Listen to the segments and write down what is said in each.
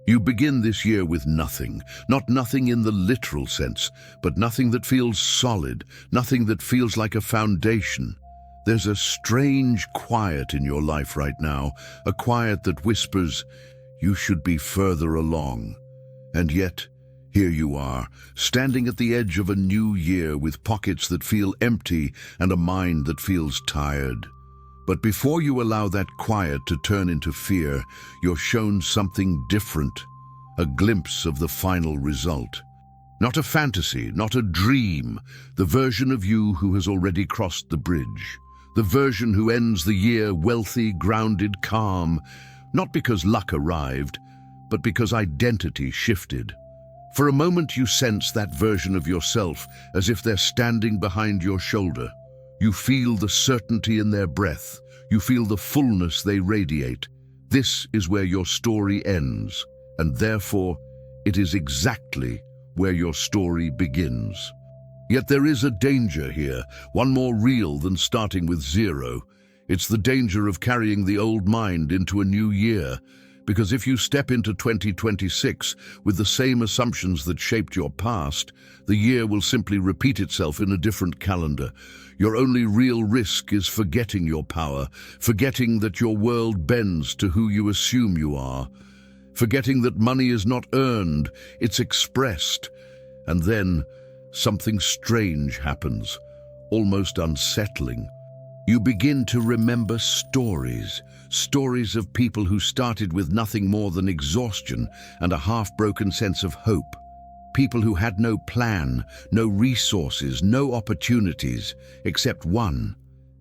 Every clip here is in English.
You begin this year with nothing, not nothing in the literal sense, but nothing that feels solid, nothing that feels like a foundation. There's a strange quiet in your life right now, a quiet that whispers, you should be further along. And yet, here you are, standing at the edge of a new year with pockets that feel empty and a mind that feels tired. But before you allow that quiet to turn into fear, you're shown something different, a glimpse of the final result. Not a fantasy, not a dream, the version of you who has already crossed the bridge. The version who ends the year wealthy, grounded, calm, not because luck arrived, but because identity shifted. For a moment you sense that version of yourself as if they're standing behind your shoulder. You feel the certainty in their breath. You feel the fullness they radiate. This is where your story ends, and therefore it is exactly where your story begins. Yet there is a danger here, one more real than starting with zero. It's the danger of carrying the old mind into a new year, because if you step into 2026 with the same assumptions that shaped your past, the year will simply repeat itself in a different calendar. Your only real risk is forgetting your power, forgetting that your world bends to who you assume you are, forgetting that money is not earned, it's expressed. And then something strange happens, almost unsettling. You begin to remember stories of people who started with nothing more than exhaustion and a half-broken sense of hope. People who had no plan, no resources, no opportunities, except one.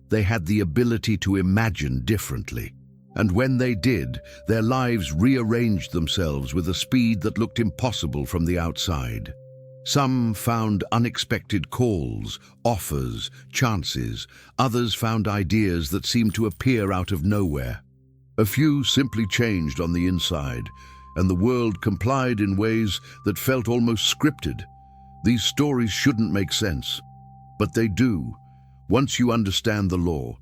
They had the ability to imagine differently. And when they did, their lives rearranged themselves with a speed that looked impossible from the outside. Some found unexpected calls, offers, chances. Others found ideas that seemed to appear out of nowhere. A few simply changed on the inside, and the world complied in ways that felt almost scripted. These stories shouldn't make sense, but they do. Once you understand the law,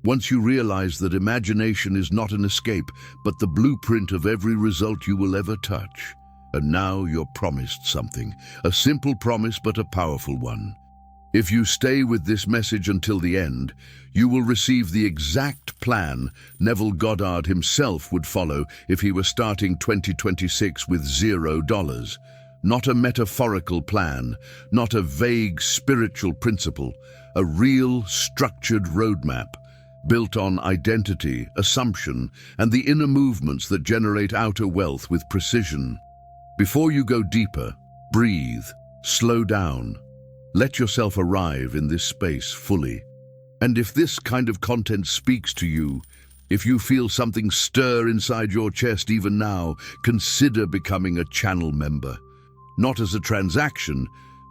once you realize that imagination is not an escape, but the blueprint of every result you will ever touch. And now you're promised something, a simple promise but a powerful one. If you stay with this message until the end, you will receive the exact plan Neville Goddard himself would follow if he were starting 2026 with $0. Not a metaphorical plan, not a vague spiritual principle, a real structured roadmap built on identity, assumption, and the inner movements that generate outer wealth with precision. Before you go deeper, breathe, slow down. Let yourself arrive in this space fully. And if this kind of content speaks to you, if you feel something stir inside your chest even now, consider becoming a channel member. Not as a transaction,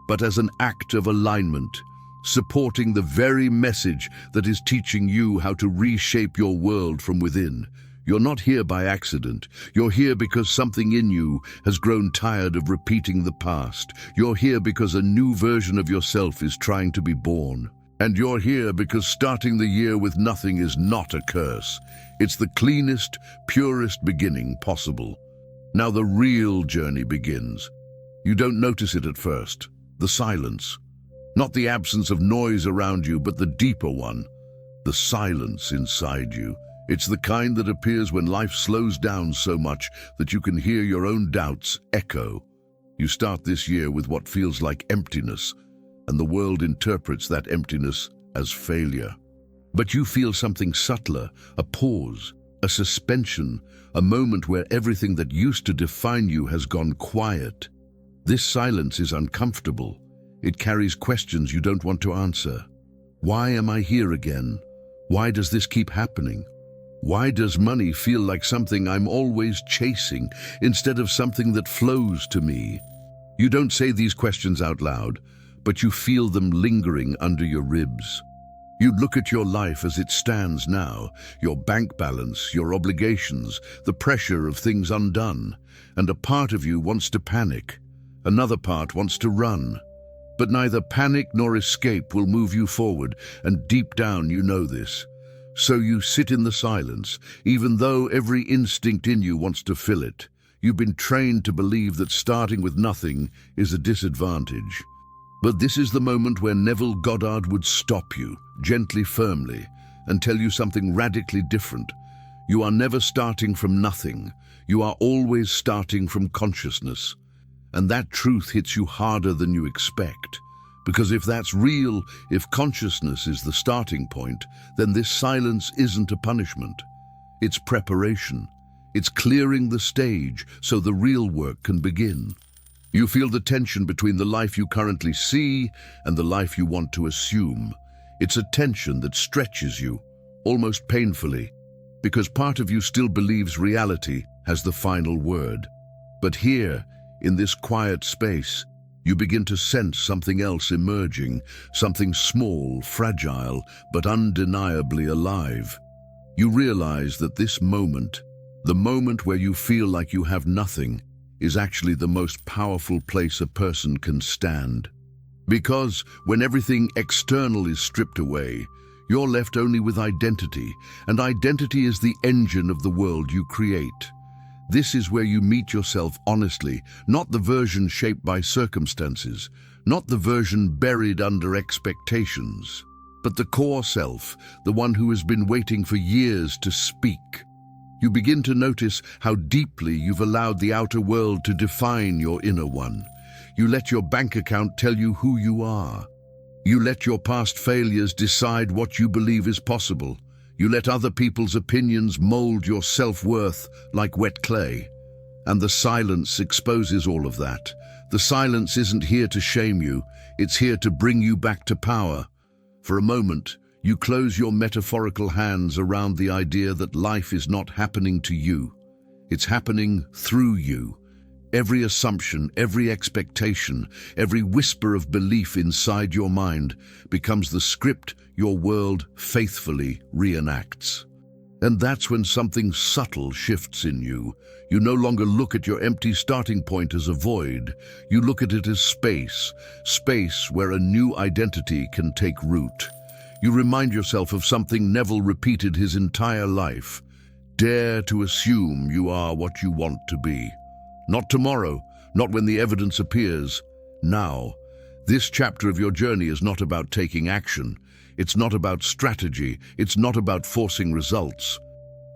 but as an act of alignment, supporting the very message that is teaching you how to reshape your world from within. You're not here by accident. You're here because something in you has grown tired of repeating the past. You're here because a new version of yourself is trying to be born. And you're here because starting the year with nothing is not a curse. It's the cleanest, purest beginning possible. Now the real journey begins. You don't notice it at first. The silence. Not the absence of noise around you, but the deeper one. The silence inside you. It's the kind that appears when life slows down so much that you can hear your own doubts echo. You start this year with what feels like emptiness, and the world interprets that emptiness as failure. But you feel something subtler, a pause, a suspension, a moment where everything that used to define you has gone quiet. This silence is uncomfortable. It carries questions you don't want to answer. Why am I here again? Why does this keep happening? Why does money feel like something I'm always chasing instead of something that flows to me? You don't say these questions out loud, but you feel them lingering under your ribs. You look at your life as it stands now, your bank balance, your obligations, the pressure of things undone, and a part of you wants to panic. Another part wants to run. But neither panic nor escape will move you forward, and deep down you know this. So you sit in the silence, even though every instinct in you wants to fill it. You've been trained to believe that starting with nothing is a disadvantage. But this is the moment where Neville Goddard would stop you, gently, firmly, and tell you something radically different. You are never starting from nothing. You are always starting from consciousness. And that truth hits you harder than you expect. Because if that's real, if consciousness is the starting point, then this silence isn't a punishment. It's preparation. It's clearing the stage so the real work can begin. You feel the tension between the life you currently see and the life you want to assume. It's a tension that stretches you, almost painfully, because part of you still believes reality has the final word. But here, in this quiet space, you begin to sense something else emerging, something small, fragile, but undeniably alive. You realize that this moment, the moment where you feel like you have nothing, is actually the most powerful place a person can stand. Because when everything external is stripped away, you're left only with identity, and identity is the engine of the world you create. This is where you meet yourself honestly, not the version shaped by circumstances, not the version buried under expectations, but the core self, the one who has been waiting for years to speak. You begin to notice how deeply you've allowed the outer world to define your inner one. You let your bank account tell you who you are. You let your past failures decide what you believe is possible. You let other people's opinions mold your self-worth like wet clay. And the silence exposes all of that. The silence isn't here to shame you. It's here to bring you back to power. For a moment, you close your metaphorical hands around the idea that life is not happening to you. It's happening through you. Every assumption, every expectation, every whisper of belief inside your mind becomes the script your world faithfully reenacts. And that's when something subtle shifts in you. You no longer look at your empty starting point as a void. You look at it as space, space where a new identity can take root. You remind yourself of something Neville repeated his entire life. Dare to assume you are what you want to be. Not tomorrow, not when the evidence appears. Now. This chapter of your journey is not about taking action. It's not about strategy. It's not about forcing results.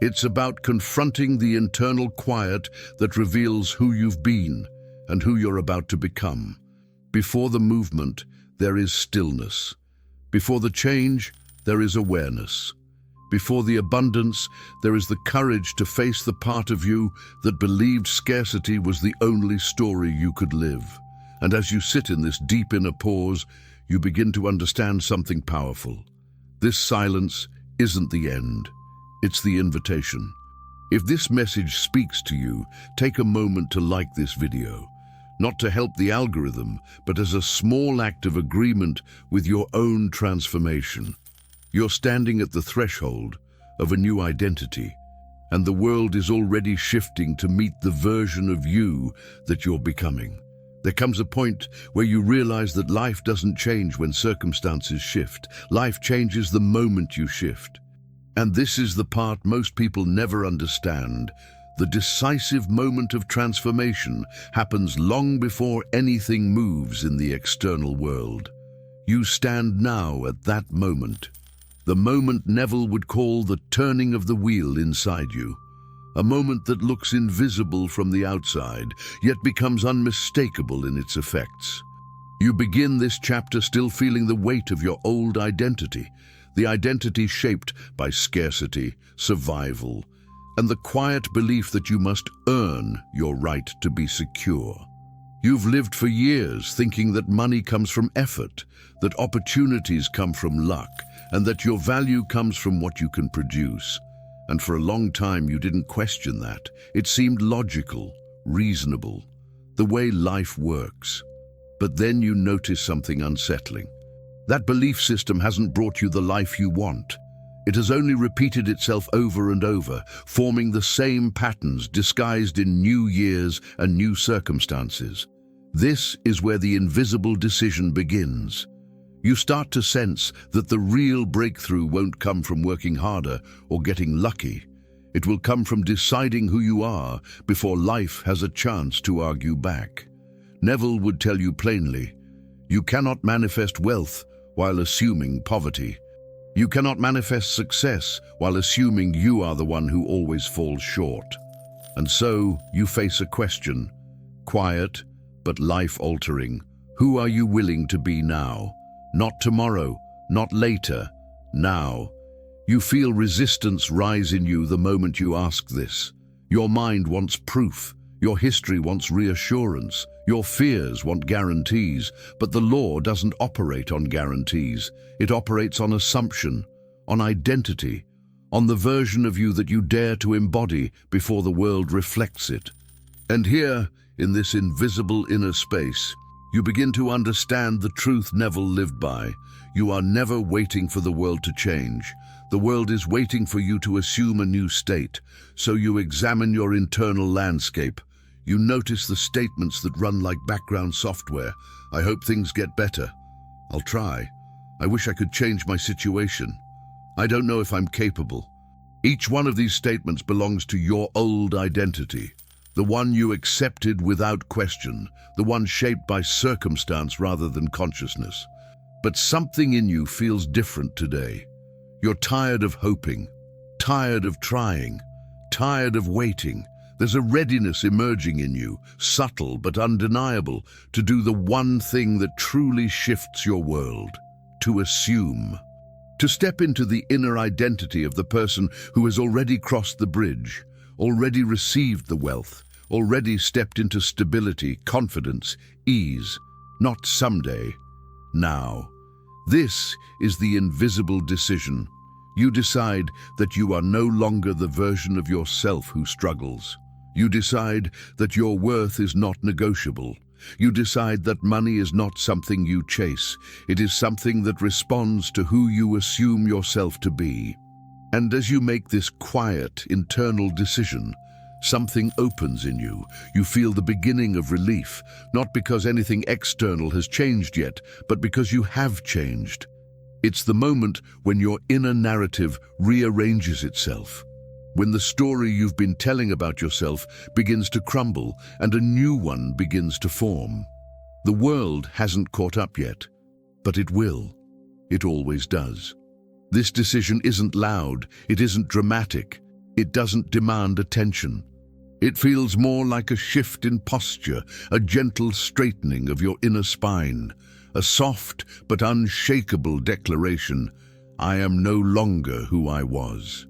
It's about confronting the internal quiet that reveals who you've been and who you're about to become. Before the movement, there is stillness. Before the change, there is awareness. Before the abundance, there is the courage to face the part of you that believed scarcity was the only story you could live. And as you sit in this deep inner pause, you begin to understand something powerful. This silence isn't the end. It's the invitation. If this message speaks to you, take a moment to like this video. Not to help the algorithm, but as a small act of agreement with your own transformation. You're standing at the threshold of a new identity, and the world is already shifting to meet the version of you that you're becoming. There comes a point where you realize that life doesn't change when circumstances shift. Life changes the moment you shift. And this is the part most people never understand. The decisive moment of transformation happens long before anything moves in the external world. You stand now at that moment. The moment Neville would call the turning of the wheel inside you. A moment that looks invisible from the outside, yet becomes unmistakable in its effects. You begin this chapter still feeling the weight of your old identity, the identity shaped by scarcity, survival, and the quiet belief that you must earn your right to be secure. You've lived for years thinking that money comes from effort, that opportunities come from luck, and that your value comes from what you can produce. And for a long time you didn't question that. It seemed logical, reasonable, the way life works. But then you notice something unsettling. That belief system hasn't brought you the life you want. It has only repeated itself over and over, forming the same patterns disguised in new years and new circumstances. This is where the invisible decision begins. You start to sense that the real breakthrough won't come from working harder or getting lucky. It will come from deciding who you are before life has a chance to argue back. Neville would tell you plainly, you cannot manifest wealth while assuming poverty. You cannot manifest success while assuming you are the one who always falls short. And so you face a question, quiet but life-altering. Who are you willing to be now? Not tomorrow, not later, now. You feel resistance rise in you the moment you ask this. Your mind wants proof. Your history wants reassurance. Your fears want guarantees. But the law doesn't operate on guarantees. It operates on assumption, on identity, on the version of you that you dare to embody before the world reflects it. And here, in this invisible inner space, you begin to understand the truth Neville lived by. You are never waiting for the world to change. The world is waiting for you to assume a new state. So you examine your internal landscape. You notice the statements that run like background software. I hope things get better. I'll try. I wish I could change my situation. I don't know if I'm capable. Each one of these statements belongs to your old identity. The one you accepted without question. The one shaped by circumstance rather than consciousness. But something in you feels different today. You're tired of hoping, tired of trying, tired of waiting. There's a readiness emerging in you, subtle but undeniable, to do the one thing that truly shifts your world, to assume. To step into the inner identity of the person who has already crossed the bridge, already received the wealth, already stepped into stability, confidence, ease, not someday, now. This is the invisible decision. You decide that you are no longer the version of yourself who struggles. You decide that your worth is not negotiable. You decide that money is not something you chase. It is something that responds to who you assume yourself to be. And as you make this quiet, internal decision, something opens in you. You feel the beginning of relief, not because anything external has changed yet, but because you have changed. It's the moment when your inner narrative rearranges itself, when the story you've been telling about yourself begins to crumble and a new one begins to form. The world hasn't caught up yet, but it will. It always does. This decision isn't loud, it isn't dramatic, it doesn't demand attention. It feels more like a shift in posture, a gentle straightening of your inner spine, a soft but unshakable declaration, I am no longer who I was.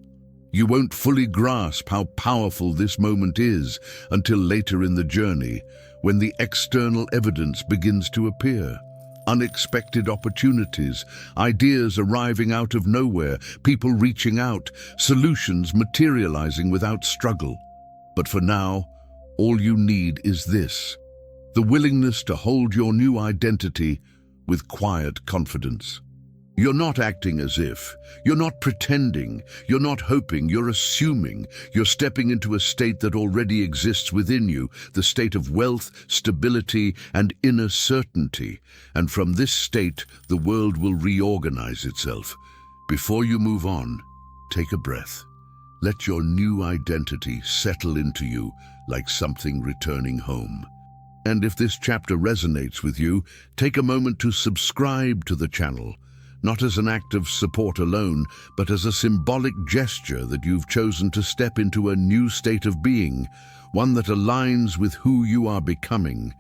You won't fully grasp how powerful this moment is until later in the journey, when the external evidence begins to appear. Unexpected opportunities, ideas arriving out of nowhere, people reaching out, solutions materializing without struggle. But for now, all you need is this: the willingness to hold your new identity with quiet confidence. You're not acting as if, you're not pretending, you're not hoping, you're assuming. You're stepping into a state that already exists within you, the state of wealth, stability, and inner certainty. And from this state, the world will reorganize itself. Before you move on, take a breath. Let your new identity settle into you like something returning home. And if this chapter resonates with you, take a moment to subscribe to the channel, not as an act of support alone, but as a symbolic gesture that you've chosen to step into a new state of being, one that aligns with who you are becoming.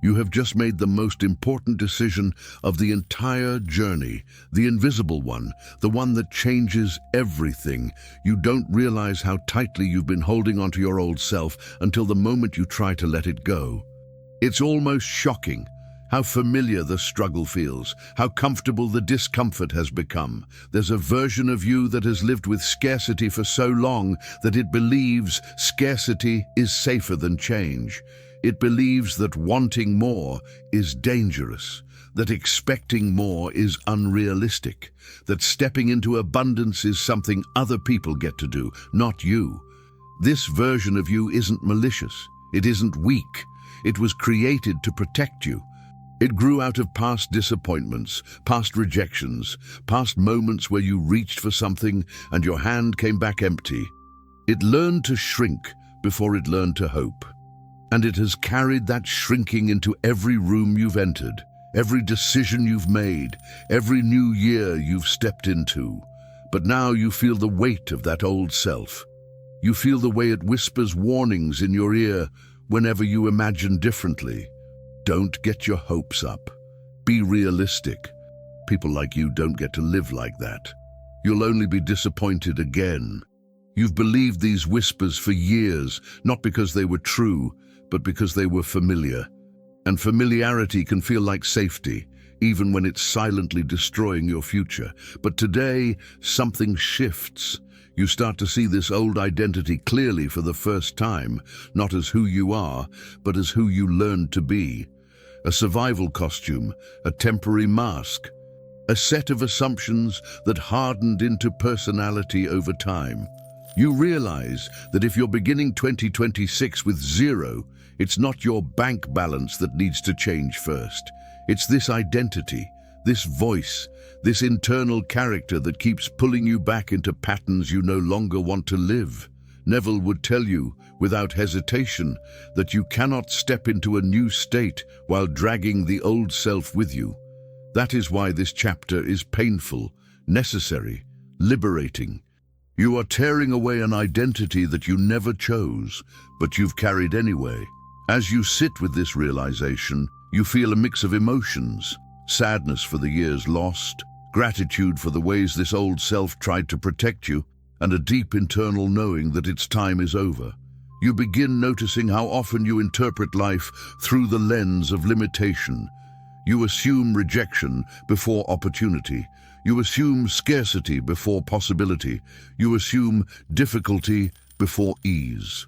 You have just made the most important decision of the entire journey, the invisible one, the one that changes everything. You don't realize how tightly you've been holding onto your old self until the moment you try to let it go. It's almost shocking how familiar the struggle feels, how comfortable the discomfort has become. There's a version of you that has lived with scarcity for so long that it believes scarcity is safer than change. It believes that wanting more is dangerous, that expecting more is unrealistic, that stepping into abundance is something other people get to do, not you. This version of you isn't malicious. It isn't weak. It was created to protect you. It grew out of past disappointments, past rejections, past moments where you reached for something and your hand came back empty. It learned to shrink before it learned to hope. And it has carried that shrinking into every room you've entered, every decision you've made, every new year you've stepped into. But now you feel the weight of that old self. You feel the way it whispers warnings in your ear whenever you imagine differently. Don't get your hopes up. Be realistic. People like you don't get to live like that. You'll only be disappointed again. You've believed these whispers for years, not because they were true, but because they were familiar. And familiarity can feel like safety, even when it's silently destroying your future. But today, something shifts. You start to see this old identity clearly for the first time, not as who you are, but as who you learned to be. A survival costume, a temporary mask, a set of assumptions that hardened into personality over time. You realize that if you're beginning 2026 with zero, it's not your bank balance that needs to change first. It's this identity, this voice, this internal character that keeps pulling you back into patterns you no longer want to live. Neville would tell you, without hesitation, that you cannot step into a new state while dragging the old self with you. That is why this chapter is painful, necessary, liberating. You are tearing away an identity that you never chose, but you've carried anyway. As you sit with this realization, you feel a mix of emotions: sadness for the years lost, gratitude for the ways this old self tried to protect you, and a deep internal knowing that its time is over. You begin noticing how often you interpret life through the lens of limitation. You assume rejection before opportunity. You assume scarcity before possibility. You assume difficulty before ease.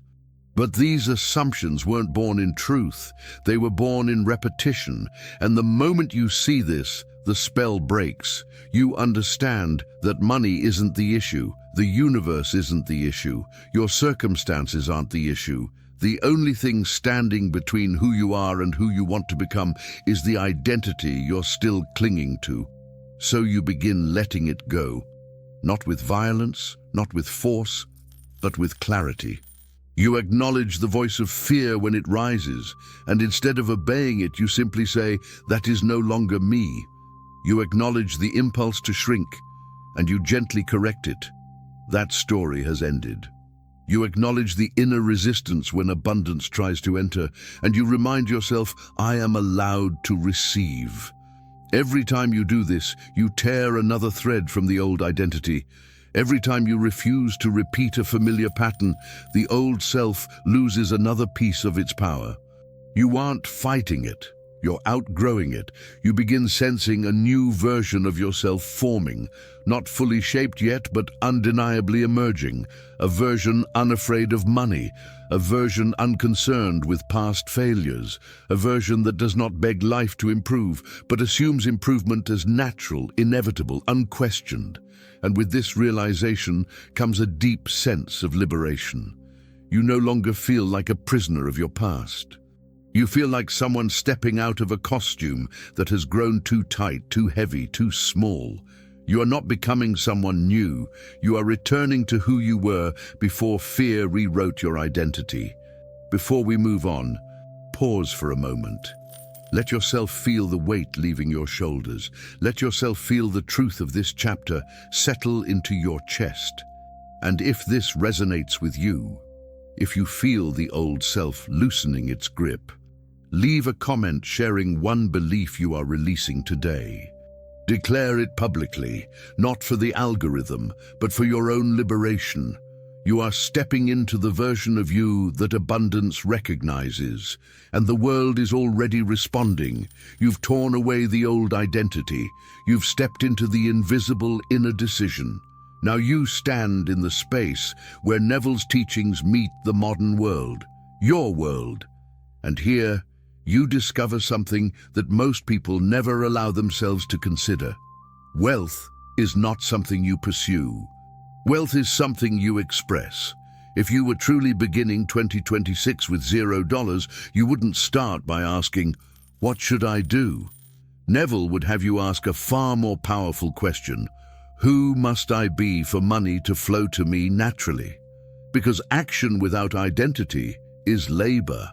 But these assumptions weren't born in truth. They were born in repetition. And the moment you see this, the spell breaks. You understand that money isn't the issue. The universe isn't the issue. Your circumstances aren't the issue. The only thing standing between who you are and who you want to become is the identity you're still clinging to. So you begin letting it go. Not with violence, not with force, but with clarity. You acknowledge the voice of fear when it rises, and instead of obeying it, you simply say, "That is no longer me." You acknowledge the impulse to shrink, and you gently correct it. That story has ended. You acknowledge the inner resistance when abundance tries to enter, and you remind yourself, "I am allowed to receive." Every time you do this, you tear another thread from the old identity. Every time you refuse to repeat a familiar pattern, the old self loses another piece of its power. You aren't fighting it. You're outgrowing it. You begin sensing a new version of yourself forming, not fully shaped yet, but undeniably emerging. A version unafraid of money, a version unconcerned with past failures, a version that does not beg life to improve, but assumes improvement as natural, inevitable, unquestioned. And with this realization comes a deep sense of liberation. You no longer feel like a prisoner of your past. You feel like someone stepping out of a costume that has grown too tight, too heavy, too small. You are not becoming someone new. You are returning to who you were before fear rewrote your identity. Before we move on, pause for a moment. Let yourself feel the weight leaving your shoulders. Let yourself feel the truth of this chapter settle into your chest. And if this resonates with you, if you feel the old self loosening its grip, leave a comment sharing one belief you are releasing today. Declare it publicly, not for the algorithm, but for your own liberation. You are stepping into the version of you that abundance recognizes, and the world is already responding. You've torn away the old identity. You've stepped into the invisible inner decision. Now you stand in the space where Neville's teachings meet the modern world, your world. And here, you discover something that most people never allow themselves to consider. Wealth is not something you pursue. Wealth is something you express. If you were truly beginning 2026 with $0, you wouldn't start by asking, "What should I do?" Neville would have you ask a far more powerful question: who must I be for money to flow to me naturally? Because action without identity is labor.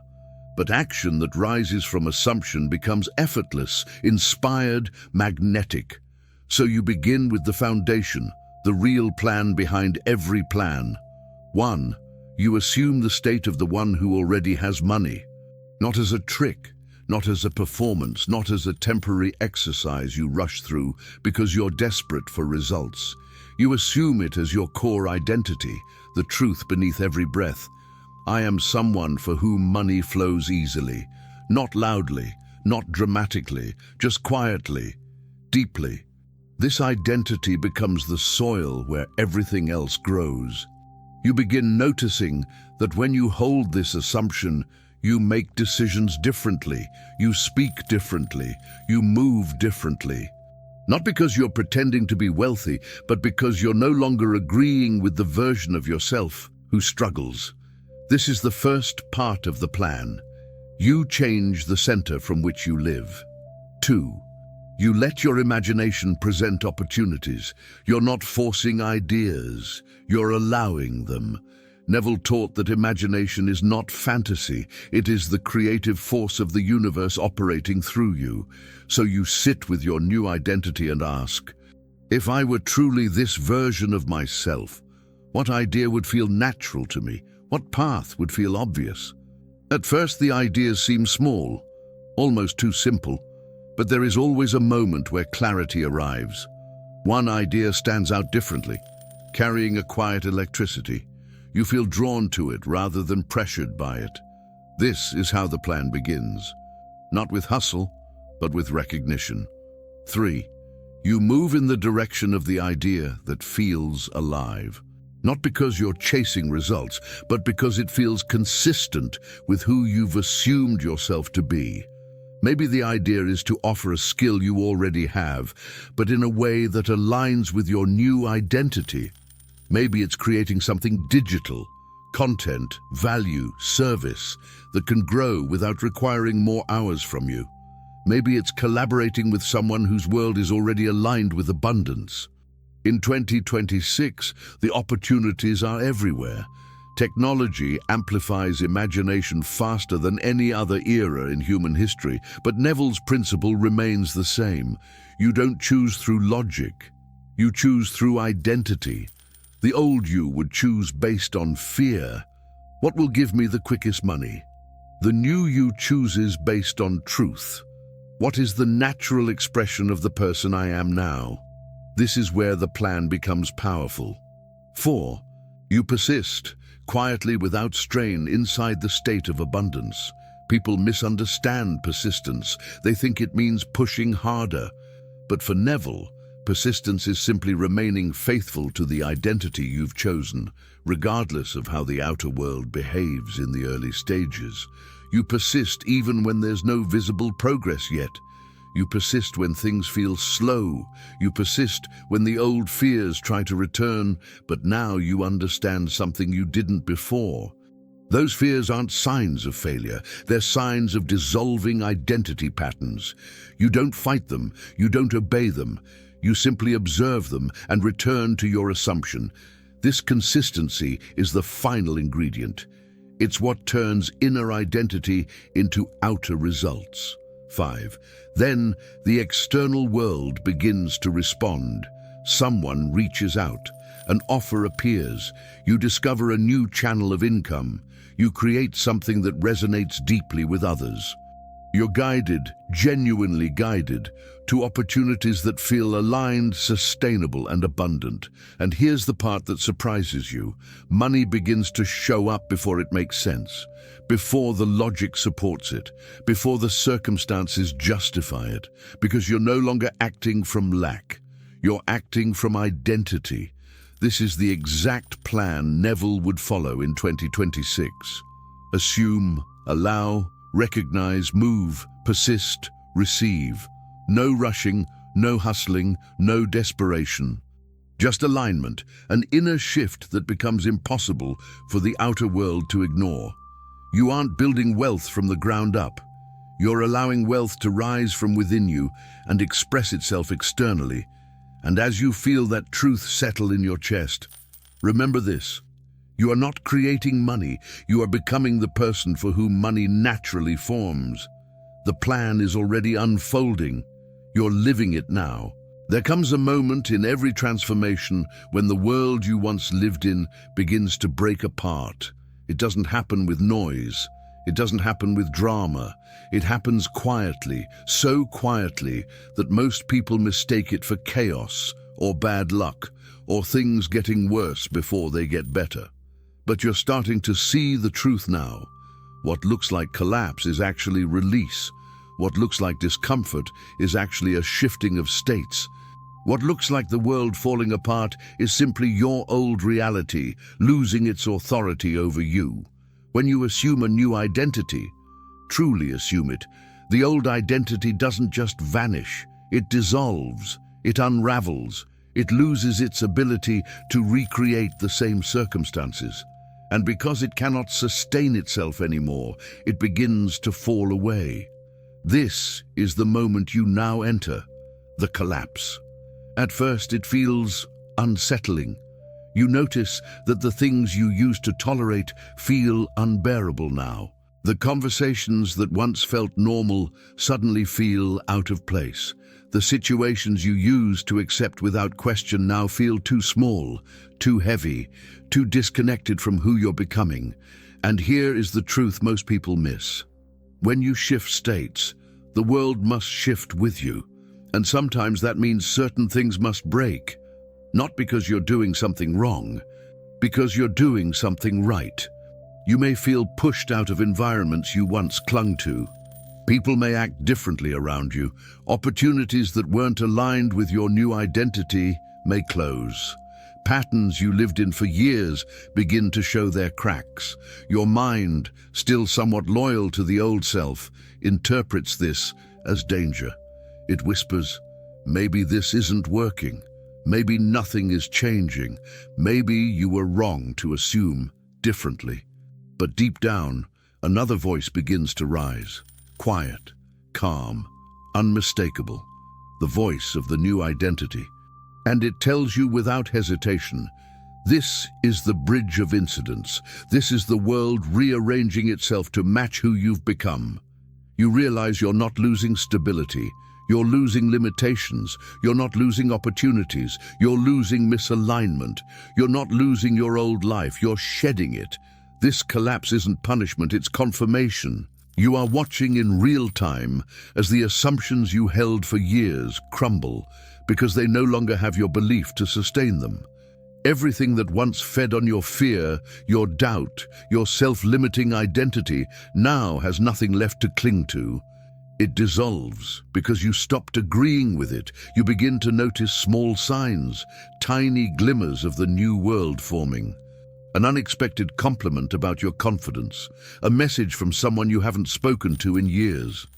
But action that rises from assumption becomes effortless, inspired, magnetic. So you begin with the foundation, the real plan behind every plan. 1. You assume the state of the one who already has money. Not as a trick, not as a performance, not as a temporary exercise you rush through because you're desperate for results. You assume it as your core identity, the truth beneath every breath. I am someone for whom money flows easily, not loudly, not dramatically, just quietly, deeply. This identity becomes the soil where everything else grows. You begin noticing that when you hold this assumption, you make decisions differently, you speak differently, you move differently. Not because you're pretending to be wealthy, but because you're no longer agreeing with the version of yourself who struggles. This is the first part of the plan. You change the center from which you live. 2. You let your imagination present opportunities. You're not forcing ideas, you're allowing them. Neville taught that imagination is not fantasy, it is the creative force of the universe operating through you. So you sit with your new identity and ask, if I were truly this version of myself, what idea would feel natural to me? What path would feel obvious? At first the ideas seem small, almost too simple, but there is always a moment where clarity arrives. One idea stands out differently, carrying a quiet electricity. You feel drawn to it rather than pressured by it. This is how the plan begins. Not with hustle, but with recognition. 3. You move in the direction of the idea that feels alive. Not because you're chasing results, but because it feels consistent with who you've assumed yourself to be. Maybe the idea is to offer a skill you already have, but in a way that aligns with your new identity. Maybe it's creating something digital, content, value, service that can grow without requiring more hours from you. Maybe it's collaborating with someone whose world is already aligned with abundance. In 2026, the opportunities are everywhere. Technology amplifies imagination faster than any other era in human history, but Neville's principle remains the same. You don't choose through logic, you choose through identity. The old you would choose based on fear. What will give me the quickest money? The new you chooses based on truth. What is the natural expression of the person I am now? This is where the plan becomes powerful. 4. You persist, quietly without strain, inside the state of abundance. People misunderstand persistence. They think it means pushing harder. But for Neville, persistence is simply remaining faithful to the identity you've chosen, regardless of how the outer world behaves in the early stages. You persist even when there's no visible progress yet. You persist when things feel slow. You persist when the old fears try to return, but now you understand something you didn't before. Those fears aren't signs of failure. They're signs of dissolving identity patterns. You don't fight them. You don't obey them. You simply observe them and return to your assumption. This consistency is the final ingredient. It's what turns inner identity into outer results. 5. Then the external world begins to respond. Someone reaches out. An offer appears. You discover a new channel of income. You create something that resonates deeply with others. You're guided, genuinely guided, to opportunities that feel aligned, sustainable, and abundant. And here's the part that surprises you. Money begins to show up before it makes sense, before the logic supports it, before the circumstances justify it, because you're no longer acting from lack. You're acting from identity. This is the exact plan Neville would follow in 2026. Assume, allow, recognize, move, persist, receive. No rushing, no hustling, no desperation. Just alignment, an inner shift that becomes impossible for the outer world to ignore. You aren't building wealth from the ground up. You're allowing wealth to rise from within you and express itself externally. And as you feel that truth settle in your chest, remember this: You are not creating money, you are becoming the person for whom money naturally forms. The plan is already unfolding. You're living it now. There comes a moment in every transformation when the world you once lived in begins to break apart. It doesn't happen with noise. It doesn't happen with drama. It happens quietly, so quietly that most people mistake it for chaos or bad luck or things getting worse before they get better. But you're starting to see the truth now. What looks like collapse is actually release. What looks like discomfort is actually a shifting of states. What looks like the world falling apart is simply your old reality losing its authority over you. When you assume a new identity, truly assume it, the old identity doesn't just vanish, it dissolves, it unravels, it loses its ability to recreate the same circumstances. And because it cannot sustain itself anymore, it begins to fall away. This is the moment you now enter, the collapse. At first it feels unsettling. You notice that the things you used to tolerate feel unbearable now. The conversations that once felt normal suddenly feel out of place. The situations you used to accept without question now feel too small, too heavy, too disconnected from who you're becoming. And here is the truth most people miss. When you shift states, the world must shift with you. And sometimes that means certain things must break. Not because you're doing something wrong, because you're doing something right. You may feel pushed out of environments you once clung to. People may act differently around you. Opportunities that weren't aligned with your new identity may close. Patterns you lived in for years begin to show their cracks. Your mind, still somewhat loyal to the old self, interprets this as danger. It whispers, maybe this isn't working. Maybe nothing is changing. Maybe you were wrong to assume differently. But deep down, another voice begins to rise. Quiet, calm, unmistakable. The voice of the new identity. And it tells you without hesitation, this is the bridge of incidents. This is the world rearranging itself to match who you've become. You realize you're not losing stability. You're losing limitations. You're not losing opportunities. You're losing misalignment. You're not losing your old life. You're shedding it. This collapse isn't punishment, it's confirmation. You are watching in real time as the assumptions you held for years crumble because they no longer have your belief to sustain them. Everything that once fed on your fear, your doubt, your self-limiting identity now has nothing left to cling to. It dissolves because you stopped agreeing with it. You begin to notice small signs, tiny glimmers of the new world forming. An unexpected compliment about your confidence, a message from someone you haven't spoken to in years,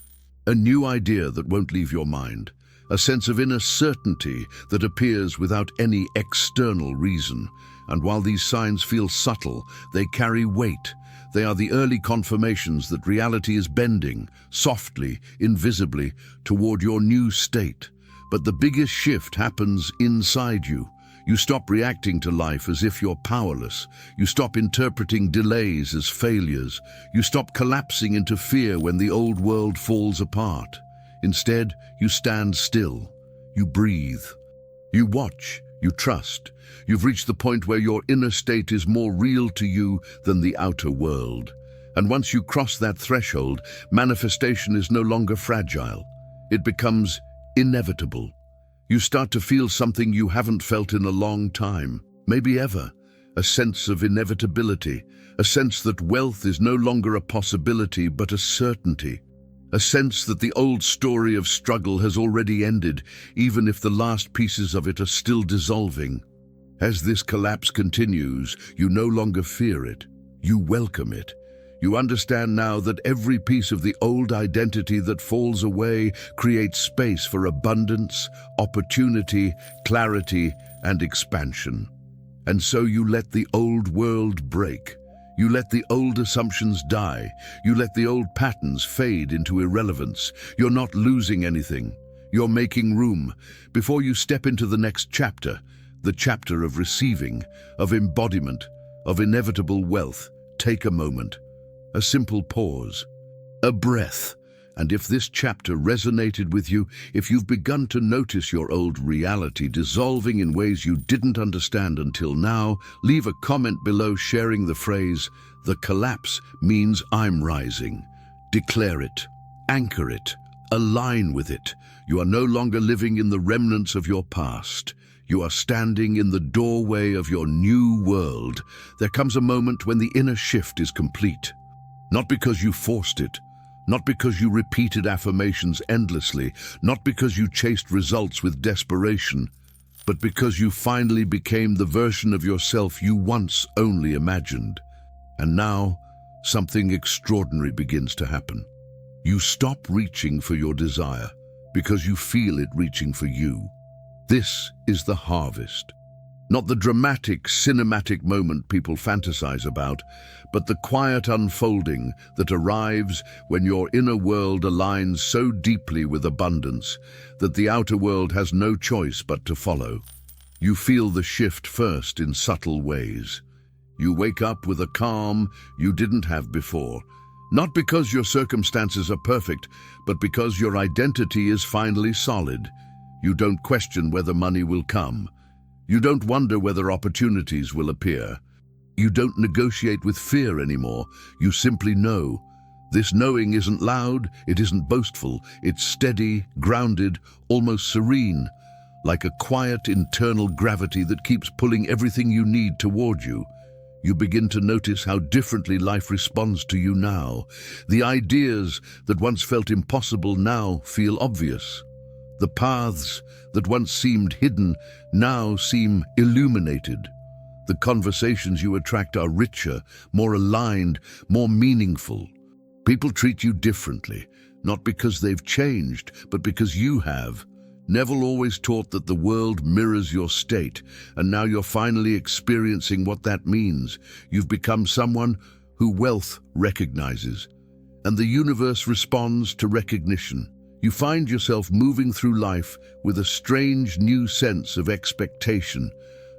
a new idea that won't leave your mind, a sense of inner certainty that appears without any external reason. And while these signs feel subtle, they carry weight. They are the early confirmations that reality is bending, softly, invisibly, toward your new state. But the biggest shift happens inside you. You stop reacting to life as if you're powerless. You stop interpreting delays as failures. You stop collapsing into fear when the old world falls apart. Instead, you stand still. You breathe. You watch. You trust. You've reached the point where your inner state is more real to you than the outer world. And once you cross that threshold, manifestation is no longer fragile. It becomes inevitable. You start to feel something you haven't felt in a long time, maybe ever. A sense of inevitability, a sense that wealth is no longer a possibility but a certainty. A sense that the old story of struggle has already ended, even if the last pieces of it are still dissolving. As this collapse continues, you no longer fear it. You welcome it. You understand now that every piece of the old identity that falls away creates space for abundance, opportunity, clarity, and expansion. And so you let the old world break. You let the old assumptions die. You let the old patterns fade into irrelevance. You're not losing anything. You're making room. Before you step into the next chapter, the chapter of receiving, of embodiment, of inevitable wealth, take a moment, a simple pause, a breath. And if this chapter resonated with you, if you've begun to notice your old reality dissolving in ways you didn't understand until now, leave a comment below sharing the phrase, "The collapse means I'm rising." Declare it, anchor it, align with it. You are no longer living in the remnants of your past. You are standing in the doorway of your new world. There comes a moment when the inner shift is complete. Not because you forced it, not because you repeated affirmations endlessly, not because you chased results with desperation, but because you finally became the version of yourself you once only imagined. And now, something extraordinary begins to happen. You stop reaching for your desire because you feel it reaching for you. This is the harvest. Not the dramatic, cinematic moment people fantasize about, but the quiet unfolding that arrives when your inner world aligns so deeply with abundance that the outer world has no choice but to follow. You feel the shift first in subtle ways. You wake up with a calm you didn't have before, not because your circumstances are perfect, but because your identity is finally solid. You don't question whether money will come. You don't wonder whether opportunities will appear. You don't negotiate with fear anymore. You simply know. This knowing isn't loud, it isn't boastful. It's steady, grounded, almost serene, like a quiet internal gravity that keeps pulling everything you need toward you. You begin to notice how differently life responds to you now. The ideas that once felt impossible now feel obvious. The paths that once seemed hidden now seem illuminated. The conversations you attract are richer, more aligned, more meaningful. People treat you differently, not because they've changed, but because you have. Neville always taught that the world mirrors your state, and now you're finally experiencing what that means. You've become someone who wealth recognizes, and the universe responds to recognition. You find yourself moving through life with a strange new sense of expectation,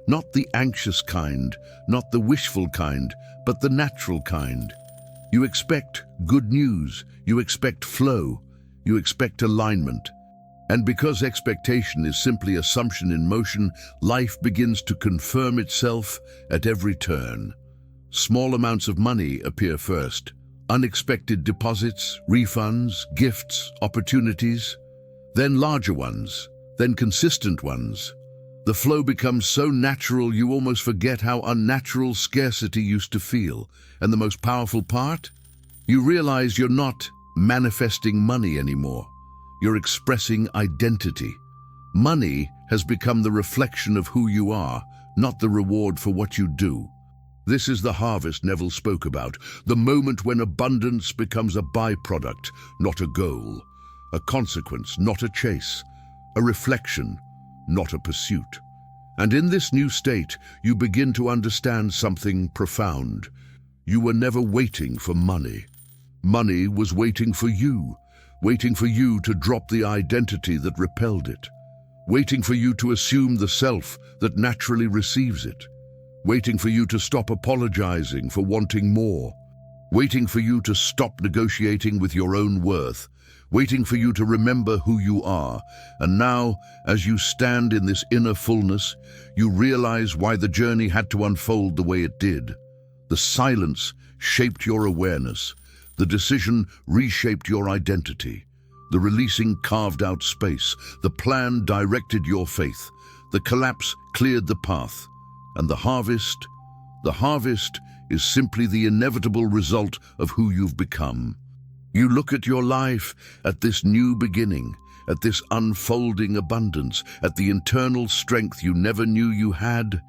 not the anxious kind, not the wishful kind, but the natural kind. You expect good news, you expect flow, you expect alignment. And because expectation is simply assumption in motion, life begins to confirm itself at every turn. Small amounts of money appear first. Unexpected deposits, refunds, gifts, opportunities. Then larger ones, then consistent ones. The flow becomes so natural you almost forget how unnatural scarcity used to feel. And the most powerful part? You realize you're not manifesting money anymore. You're expressing identity. Money has become the reflection of who you are, not the reward for what you do. This is the harvest Neville spoke about, the moment when abundance becomes a byproduct, not a goal, a consequence, not a chase, a reflection, not a pursuit. And in this new state, you begin to understand something profound. You were never waiting for money. Money was waiting for you to drop the identity that repelled it, waiting for you to assume the self that naturally receives it, waiting for you to stop apologizing for wanting more, waiting for you to stop negotiating with your own worth, waiting for you to remember who you are. And now, as you stand in this inner fullness, you realize why the journey had to unfold the way it did. The silence shaped your awareness. The decision reshaped your identity. The releasing carved out space. The plan directed your faith. The collapse cleared the path. And the harvest is simply the inevitable result of who you've become. You look at your life, at this new beginning, at this unfolding abundance, at the internal strength you never knew you had,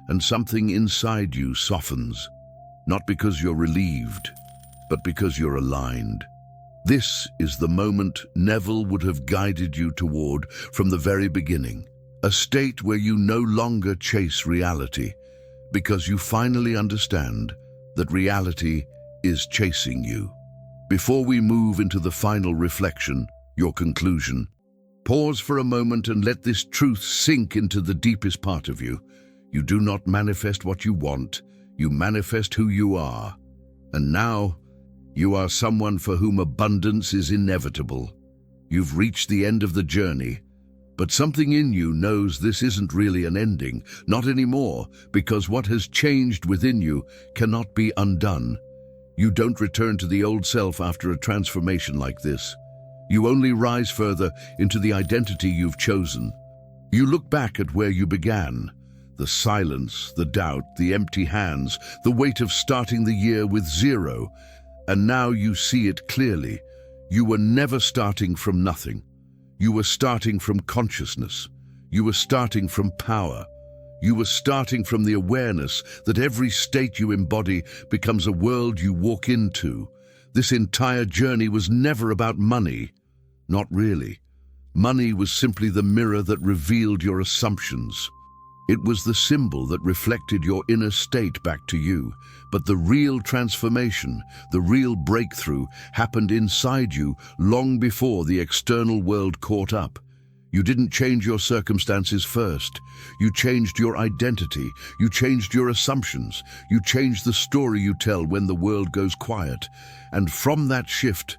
and something inside you softens. Not because you're relieved, but because you're aligned. This is the moment Neville would have guided you toward from the very beginning, a state where you no longer chase reality, because you finally understand that reality is chasing you. Before we move into the final reflection, your conclusion, pause for a moment and let this truth sink into the deepest part of you. You do not manifest what you want, You manifest who you are. And now, you are someone for whom abundance is inevitable. You've reached the end of the journey, but something in you knows this isn't really an ending, not anymore, because what has changed within you cannot be undone. You don't return to the old self after a transformation like this. You only rise further into the identity you've chosen. You look back at where you began, the silence, the doubt, the empty hands, the weight of starting the year with zero, and now you see it clearly. You were never starting from nothing. You were starting from consciousness. You were starting from power. You were starting from the awareness that every state you embody becomes a world you walk into. This entire journey was never about money. Not really. Money was simply the mirror that revealed your assumptions. It was the symbol that reflected your inner state back to you. But the real transformation, the real breakthrough, happened inside you long before the external world caught up. You didn't change your circumstances first. You changed your identity. You changed your assumptions. You changed the story you tell when the world goes quiet. And from that shift,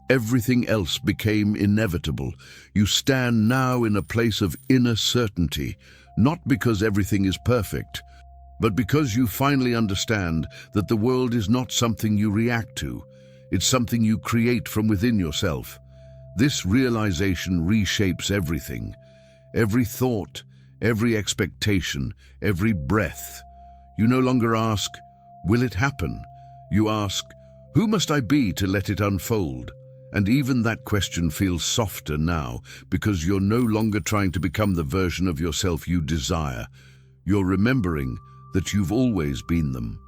everything else became inevitable. You stand now in a place of inner certainty, not because everything is perfect, but because you finally understand that the world is not something you react to. It's something you create from within yourself. This realization reshapes everything. Every thought, every expectation, every breath. You no longer ask, will it happen? You ask, who must I be to let it unfold? And even that question feels softer now because you're no longer trying to become the version of yourself you desire. You're remembering that you've always been them.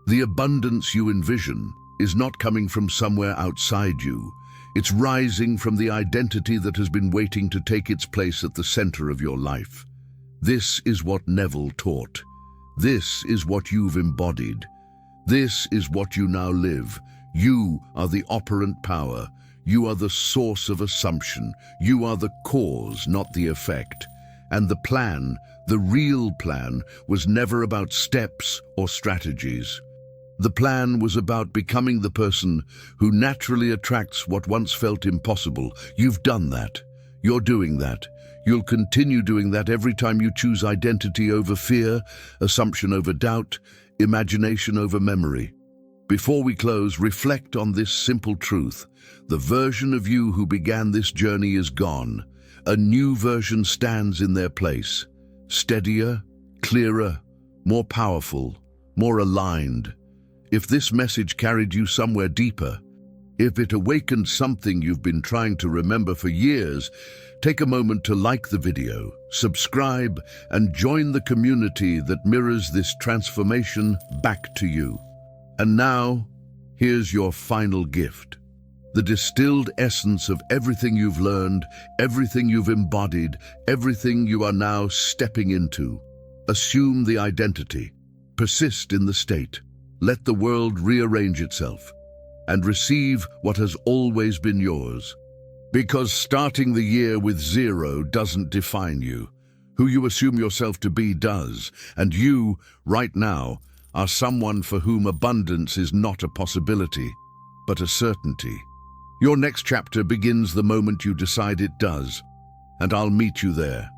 The abundance you envision is not coming from somewhere outside you. It's rising from the identity that has been waiting to take its place at the center of your life. This is what Neville taught. This is what you've embodied. This is what you now live. You are the operant power. You are the source of assumption. You are the cause, not the effect. And the plan, the real plan, was never about steps or strategies. The plan was about becoming the person who naturally attracts what once felt impossible. You've done that. You're doing that. You'll continue doing that every time you choose identity over fear, assumption over doubt, imagination over memory. Before we close, reflect on this simple truth. The version of you who began this journey is gone. A new version stands in their place. Steadier, clearer, more powerful, more aligned. If this message carried you somewhere deeper, if it awakened something you've been trying to remember for years, take a moment to like the video, subscribe, and join the community that mirrors this transformation back to you. And now, here's your final gift. The distilled essence of everything you've learned, everything you've embodied, everything you are now stepping into. Assume the identity. Persist in the state. Let the world rearrange itself. And receive what has always been yours. Because starting the year with zero doesn't define you. Who you assume yourself to be does. And you, right now, are someone for whom abundance is not a possibility, but a certainty. Your next chapter begins the moment you decide it does, and I'll meet you there.